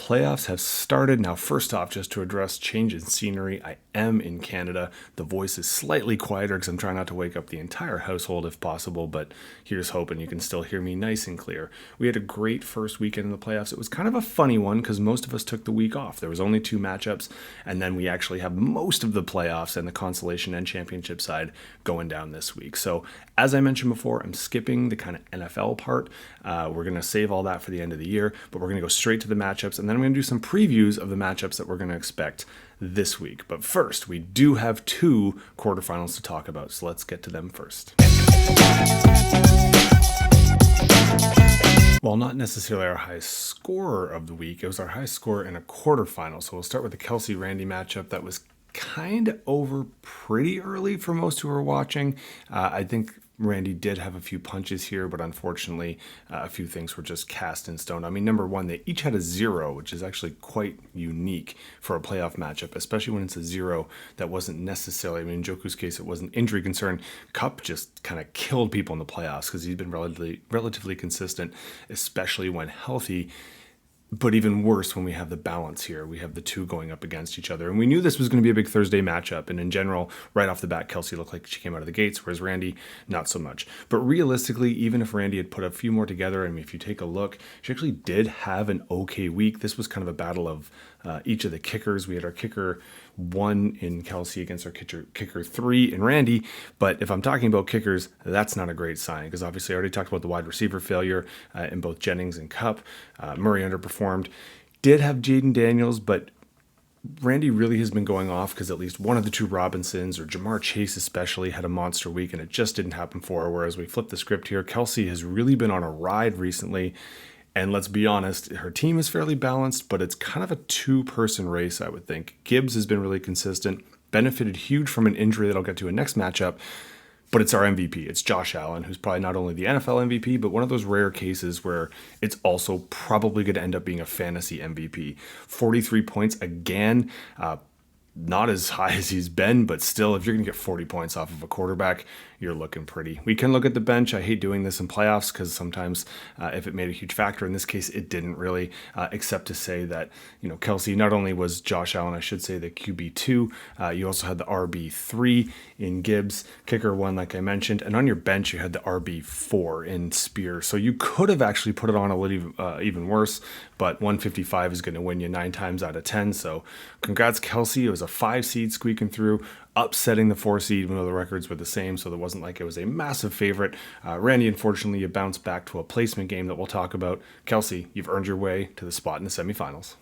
playoffs have started. Now, first off, just to address change in scenery, I am in Canada. The voice is slightly quieter because I'm trying not to wake up the entire household if possible, but here's hoping you can still hear me nice and clear. We had a great first weekend in the playoffs. It was kind of a funny one because most of us took the week off. There was only 2 matchups, and then we actually have most of the playoffs and the consolation and championship side going down this week. So, as I mentioned before, I'm skipping the kind of NFL part. We're going to save all that for the end of the year, but we're going to go straight to the matchups, and then I'm going to do some previews of the matchups that we're going to expect this week. But first, we do have 2 quarterfinals to talk about, so let's get to them first. While not necessarily our highest scorer of the week, it was our highest scorer in a quarterfinal. So we'll start with the Kelsey-Randy matchup that was kind of over pretty early for most who were watching. I think Randy did have a few punches here, but unfortunately, a few things were just cast in stone. I mean, number one, they each had a 0, which is actually quite unique for a playoff matchup, especially when it's a 0 that wasn't necessarily, I mean, in Joku's case, it wasn't injury concern. Cup just kind of killed people in the playoffs because he's been relatively consistent, especially when healthy. But even worse when we have the balance here. We have the 2 going up against each other. And we knew this was going to be a big Thursday matchup. And in general, right off the bat, Kelsey looked like she came out of the gates, whereas Randy, not so much. But realistically, even if Randy had put a few more together, I mean, if you take a look, she actually did have an okay week. This was kind of a battle of each of the kickers. We had our kicker 1 in Kelsey against our kicker 3 in Randy. But if I'm talking about kickers, that's not a great sign because obviously I already talked about the wide receiver failure in both Jennings and Cup. Murray underperformed. Did have Jaden Daniels, but Randy really has been going off because at least one of the 2 Robinsons or Jamar Chase especially had a monster week and it just didn't happen for her. Whereas we flip the script here, Kelsey has really been on a ride recently. And let's be honest, her team is fairly balanced, but it's kind of a 2-person race, I would think. Gibbs has been really consistent, benefited huge from an injury that I'll get to in next matchup, but it's our MVP. It's Josh Allen, who's probably not only the NFL MVP, but one of those rare cases where it's also probably going to end up being a fantasy MVP. 43 points again, not as high as he's been, but still, if you're going to get 40 points off of a quarterback, you're looking pretty. We can look at the bench. I hate doing this in playoffs because sometimes if it made a huge factor, in this case, it didn't really, except to say that, you know, Kelsey, not only was Josh Allen, I should say the QB2, you also had the RB3 in Gibbs, kicker 1, like I mentioned, and on your bench, you had the RB4 in Spear. So you could have actually put it on a little even worse, but 155 is going to win you 9 times out of 10. So congrats, Kelsey. It was a 5 seed squeaking through, upsetting the 4 seed, even though the records were the same, so there wasn't like it was a massive favorite. Randy, unfortunately, you bounced back to a placement game that we'll talk about. Kelsey, you've earned your way to the spot in the semifinals.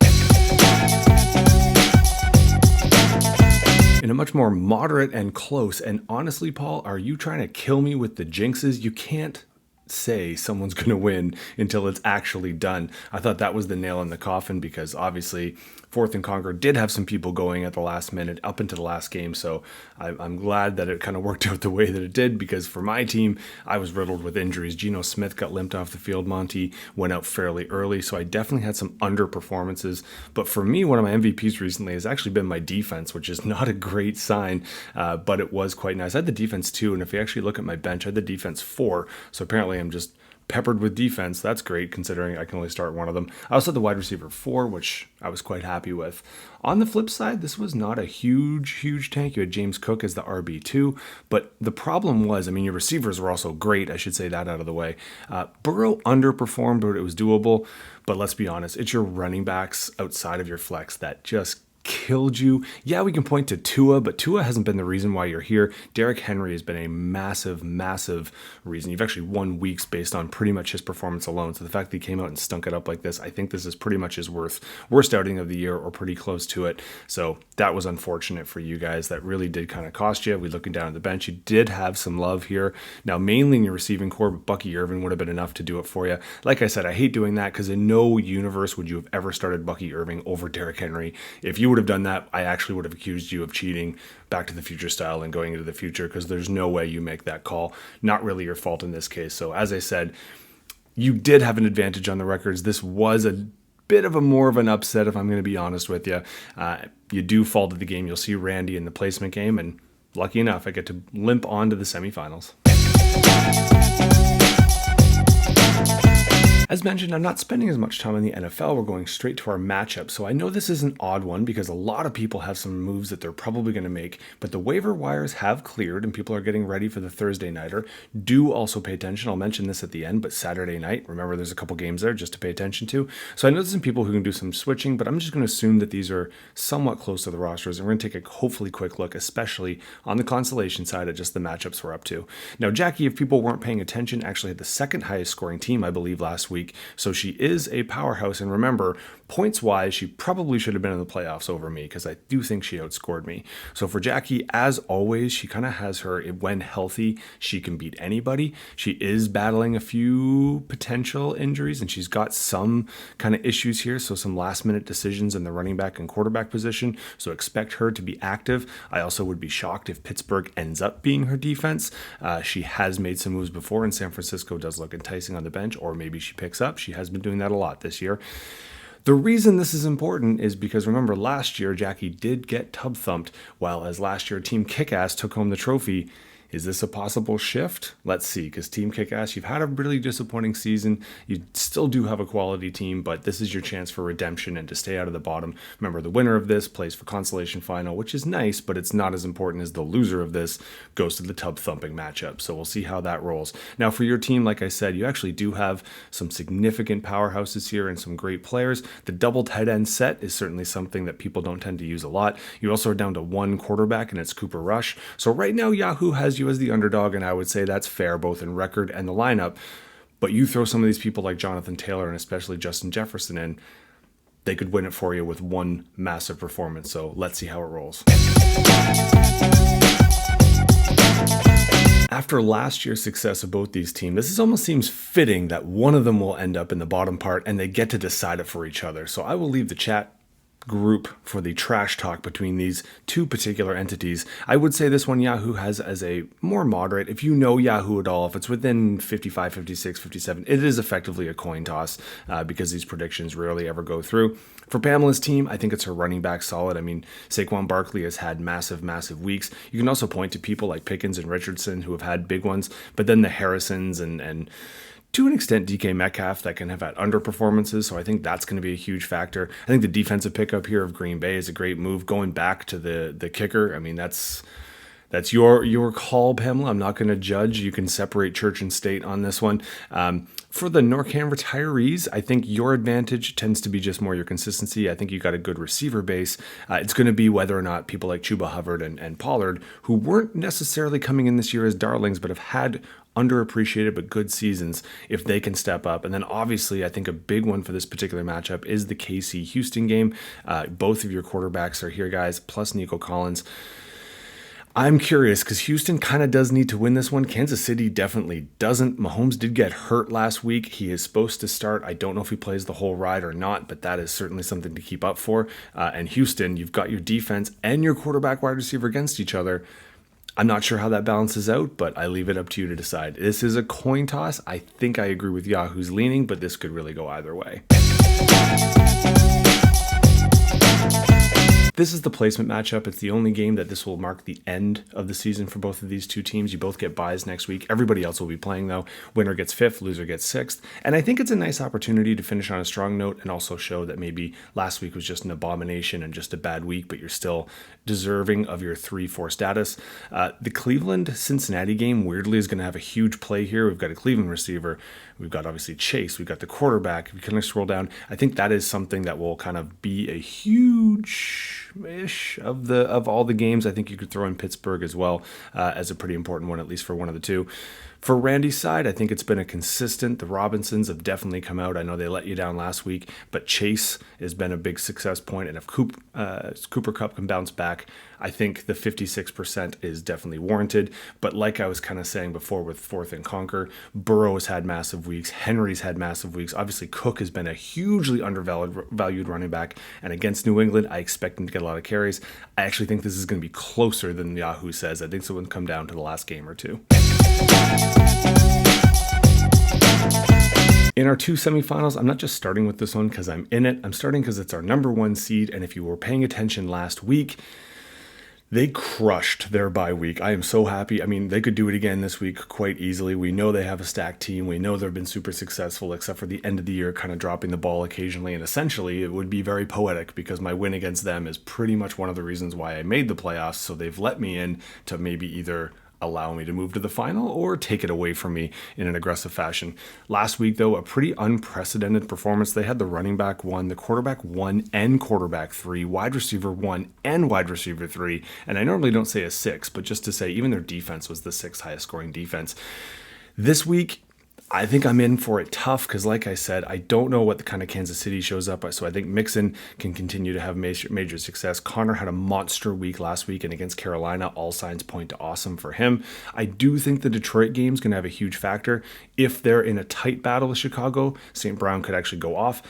In a much more moderate and close, and honestly, Paul, are you trying to kill me with the jinxes? You can't say someone's going to win until it's actually done. I thought that was the nail in the coffin because obviously 4th and Conquer did have some people going at the last minute up into the last game. So I'm glad that it kind of worked out the way that it did because for my team, I was riddled with injuries. Geno Smith got limped off the field. Monty went out fairly early. So I definitely had some underperformances. But for me, one of my MVPs recently has actually been my defense, which is not a great sign, but it was quite nice. I had the defense 2. And if you actually look at my bench, I had the defense 4. So apparently I'm just peppered with defense. That's great considering I can only start one of them. I also had the wide receiver 4, which I was quite happy with. On the flip side, this was not a huge tank. You had James Cook as the RB2, but the problem was, I mean, your receivers were also great. I should say that out of the way. Burrow underperformed, but it was doable. But let's be honest, it's your running backs outside of your flex that just killed you. Yeah, we can point to Tua, but Tua hasn't been the reason why you're here. Derrick Henry has been a massive reason. You've actually won weeks based on pretty much his performance alone. So the fact that he came out and stunk it up like this, I think this is pretty much his worst outing of the year or pretty close to it. So that was unfortunate for you guys. That really did kind of cost you. We looking down at the bench, you did have some love here. Now, mainly in your receiving core, but Bucky Irvin would have been enough to do it for you. Like I said, I hate doing that because in no universe would you have ever started Bucky Irving over Derrick Henry. If you would have done that, I actually would have accused you of cheating, Back to the Future style, and going into the future, because there's no way you make that call. Not really your fault in this case. So as I said, you did have an advantage on the records. This was a bit of a more of an upset, if I'm going to be honest with you. You do fall to the game. You'll see Randy in the placement game, and lucky enough, I get to limp on to the semifinals. As mentioned, I'm not spending as much time on the NFL. We're going straight to our matchup. So I know this is an odd one because a lot of people have some moves that they're probably going to make, but the waiver wires have cleared and people are getting ready for the Thursday nighter. Do also pay attention. I'll mention this at the end, but Saturday night, remember there's a couple games there just to pay attention to. So I know there's some people who can do some switching, but I'm just going to assume that these are somewhat close to the rosters. And we're going to take a hopefully quick look, especially on the consolation side at just the matchups we're up to. Now, Jackie, if people weren't paying attention, actually had the second highest scoring team, I believe, last week. So she is a powerhouse. And remember, points-wise, she probably should have been in the playoffs over me because I do think she outscored me. So for Jackie, as always, she kind of has her, when healthy, she can beat anybody. She is battling a few potential injuries and she's got some kind of issues here. So some last-minute decisions in the running back and quarterback position. So expect her to be active. I also would be shocked if Pittsburgh ends up being her defense. She has made some moves before and San Francisco does look enticing on the bench, or maybe she picks up. She has been doing that a lot this year. The reason this is important is because remember last year, Jackie did get tub thumped, while as last year Team Kickass took home the trophy. Is this a possible shift? Let's see, because Team Kickass, you've had a really disappointing season. You still do have a quality team, but this is your chance for redemption and to stay out of the bottom. Remember, the winner of this plays for consolation final, which is nice, but it's not as important as the loser of this goes to the tub thumping matchup. So we'll see how that rolls. Now, for your team, like I said, you actually do have some significant powerhouses here and some great players. The double tight end set is certainly something that people don't tend to use a lot. You also are down to one quarterback, and it's Cooper Rush. So right now, Yahoo has you as the underdog, and I would say that's fair both in record and the lineup. But you throw some of these people like Jonathan Taylor and especially Justin Jefferson in, they could win it for you with one massive performance. So let's see how it rolls. After last year's success of both these teams, this almost seems fitting that one of them will end up in the bottom part and they get to decide it for each other. So I will leave the chat group for the trash talk between these two particular entities. I would say this one Yahoo has as a more moderate. If you know Yahoo at all, if it's within 55, 56, 57, it is effectively a coin toss because these predictions rarely ever go through. For Pamela's team, I think it's her running back solid. I mean, Saquon Barkley has had massive weeks. You can also point to people like Pickens and Richardson who have had big ones, but then the Harrisons and to an extent, DK Metcalf that can have had underperformances, so I think that's going to be a huge factor. I think the defensive pickup here of Green Bay is a great move. Going back to the kicker, I mean, that's your call, Pamela. I'm not going to judge. You can separate church and state on this one. For the NorCam retirees, I think your advantage tends to be just more your consistency. I think you got a good receiver base. It's going to be whether or not people like Chuba Hubbard and Pollard, who weren't necessarily coming in this year as darlings, but have had underappreciated but good seasons, if they can step up. And then obviously I think a big one for this particular matchup is the KC Houston game. Both of your quarterbacks are here, guys, plus Nico Collins. I'm curious because Houston kind of does need to win this one. Kansas City definitely doesn't. Mahomes did get hurt last week. He is supposed to start. I don't know if he plays the whole ride or not, but that is certainly something to keep up for. And Houston, you've got your defense and your quarterback wide receiver against each other. I'm not sure how that balances out, but I leave it up to you to decide. This is a coin toss. I think I agree with Yahoo's leaning, but this could really go either way. This is the placement matchup. It's the only game that this will mark the end of the season for both of these two teams. You both get byes next week. Everybody else will be playing, though. Winner gets 5th, loser gets 6th. And I think it's a nice opportunity to finish on a strong note and also show that maybe last week was just an abomination and just a bad week, but you're still deserving of your 3-4 status. The Cleveland-Cincinnati game, weirdly, is going to have a huge play here. We've got a Cleveland receiver. We've got, obviously, Chase. We've got the quarterback. If you kind of scroll down, I think that is something that will kind of be a huge-ish of all the games. I think you could throw in Pittsburgh as well as a pretty important one, at least for one of the two. For Randy's side, I think it's been a consistent. The Robinsons have definitely come out. I know they let you down last week, but Chase has been a big success point. And if Cooper Kupp can bounce back, I think the 56% is definitely warranted. But like I was kind of saying before with Fourth and Conquer, Burrow has had massive weeks. Henry's had massive weeks. Obviously, Cook has been a hugely undervalued running back. And against New England, I expect him to get a lot of carries. I actually think this is going to be closer than Yahoo says. I think it's going to come down to the last game or two. In our two semifinals, I'm not just starting with this one because I'm in it. I'm starting because it's our number 1 seed. And if you were paying attention last week, They crushed their bye week. I am so happy. I mean, they could do it again this week quite easily. We know they have a stacked team. We know they've been super successful, except for the end of the year, kind of dropping the ball occasionally. And essentially, it would be very poetic because my win against them is pretty much one of the reasons why I made the playoffs. So they've let me in to maybe either allow me to move to the final or take it away from me in an aggressive fashion. Last week, though, a pretty unprecedented performance. They had the running back 1, the quarterback 1 and quarterback 3, wide receiver 1 and wide receiver 3. And I normally don't say a 6, but just to say even their defense was the 6th highest scoring defense. This week, I think I'm in for it tough because, like I said, I don't know what the kind of Kansas City shows up. So I think Mixon can continue to have major success. Connor had a monster week last week, and against Carolina, all signs point to awesome for him. I do think the Detroit game is going to have a huge factor. If they're in a tight battle with Chicago, St. Brown could actually go off.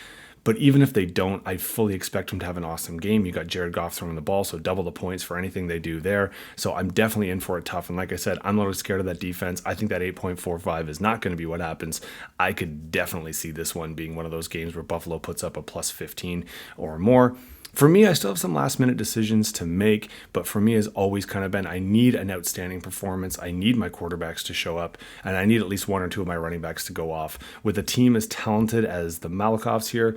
But even if they don't, I fully expect him to have an awesome game. You got Jared Goff throwing the ball, so double the points for anything they do there. So I'm definitely in for it tough. And like I said, I'm a little scared of that defense. I think that 8.45 is not going to be what happens. I could definitely see this one being one of those games where Buffalo puts up a plus 15 or more. For me, I still have some last minute decisions to make, but for me has always kind of been, I need an outstanding performance. I need my quarterbacks to show up, and I need at least 1 or 2 of my running backs to go off. With a team as talented as the Malakoffs here,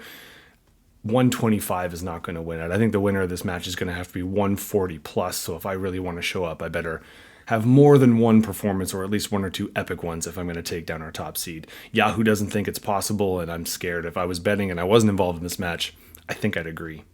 125 is not going to win it. I think the winner of this match is going to have to be 140 plus. So if I really want to show up, I better have more than one performance, or at least 1 or 2 epic ones if I'm going to take down our top seed. Yahoo doesn't think it's possible, and I'm scared. If I was betting and I wasn't involved in this match, I think I'd agree.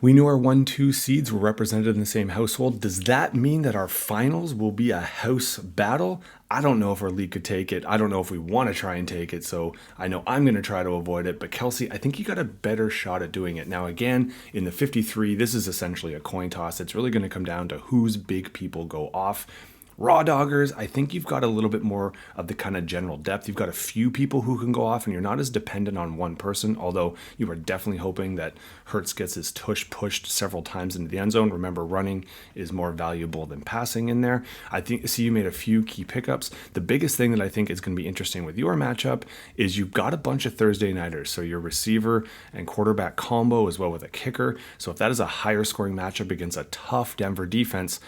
We knew our 1-2 seeds were represented in the same household. Does that mean that our finals will be a house battle? I don't know if our league could take it. I don't know if we want to try and take it, so I know I'm going to try to avoid it. But Kelsey, I think you got a better shot at doing it. Now again, in the 53, this is essentially a coin toss. It's really going to come down to whose big people go off. Raw doggers, I think you've got a little bit more of the kind of general depth. You've got a few people who can go off, and you're not as dependent on one person, although you are definitely hoping that Hurts gets his tush pushed several times into the end zone. Remember, running is more valuable than passing in there. I see you made a few key pickups. The biggest thing that I think is going to be interesting with your matchup is you've got a bunch of Thursday nighters, so your receiver and quarterback combo as well with a kicker. So if that is a higher scoring matchup against a tough Denver defense,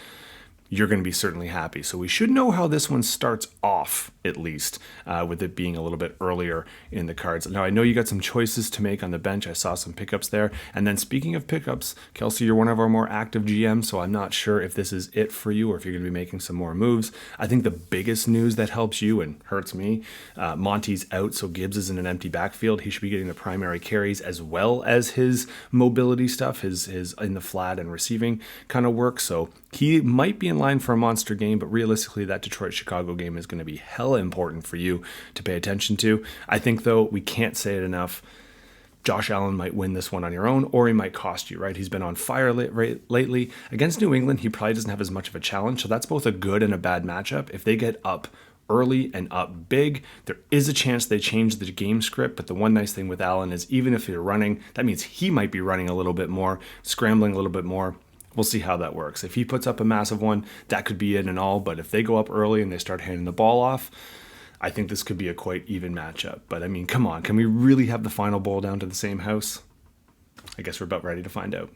you're going to be certainly happy. So we should know how this one starts off, at least, with it being a little bit earlier in the cards. Now, I know you got some choices to make on the bench. I saw some pickups there. And then speaking of pickups, Kelsey, you're one of our more active GMs, so I'm not sure if this is it for you or if you're going to be making some more moves. I think the biggest news that helps you and hurts me, Monty's out, so Gibbs is in an empty backfield. He should be getting the primary carries as well as his mobility stuff, his in the flat and receiving kind of work. So he might be in line for a monster game, but realistically, that Detroit-Chicago game is going to be hella important for you to pay attention to. I think, though, we can't say it enough. Josh Allen might win this one on your own, or he might cost you, right? He's been on fire lately. Against New England, he probably doesn't have as much of a challenge, so that's both a good and a bad matchup. If they get up early and up big, there is a chance they change the game script, but the one nice thing with Allen is even if you're running, that means he might be running a little bit more, scrambling a little bit more. We'll see how that works. If he puts up a massive one, that could be it and all. But if they go up early and they start handing the ball off, I think this could be a quite even matchup. But I mean, come on. Can we really have the final bowl down to the same house? I guess we're about ready to find out.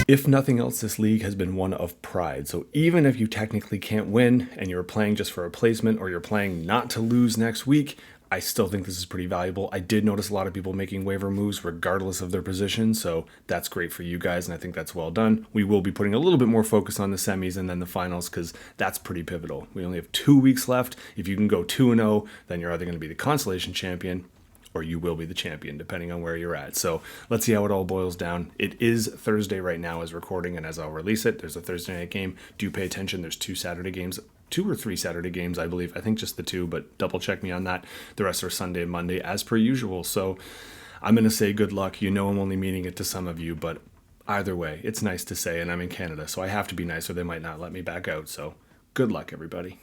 If nothing else, this league has been one of pride. So even if you technically can't win and you're playing just for a placement or you're playing not to lose next week, I still think this is pretty valuable. I did notice a lot of people making waiver moves regardless of their position, so that's great for you guys, and I think that's well done. We will be putting a little bit more focus on the semis and then the finals because that's pretty pivotal. We only have 2 weeks left. If you can go 2-0, then you're either going to be the consolation champion or you will be the champion, depending on where you're at. So let's see how it all boils down. It is Thursday right now as recording, and as I'll release it, there's a Thursday night game. Do pay attention. There's 2 Saturday games. 2 or 3 Saturday games, I believe. I think just the 2, but double check me on that. The rest are Sunday and Monday as per usual. So I'm going to say good luck. You know I'm only meaning it to some of you, but either way, it's nice to say, and I'm in Canada, so I have to be nice or they might not let me back out. So good luck, everybody.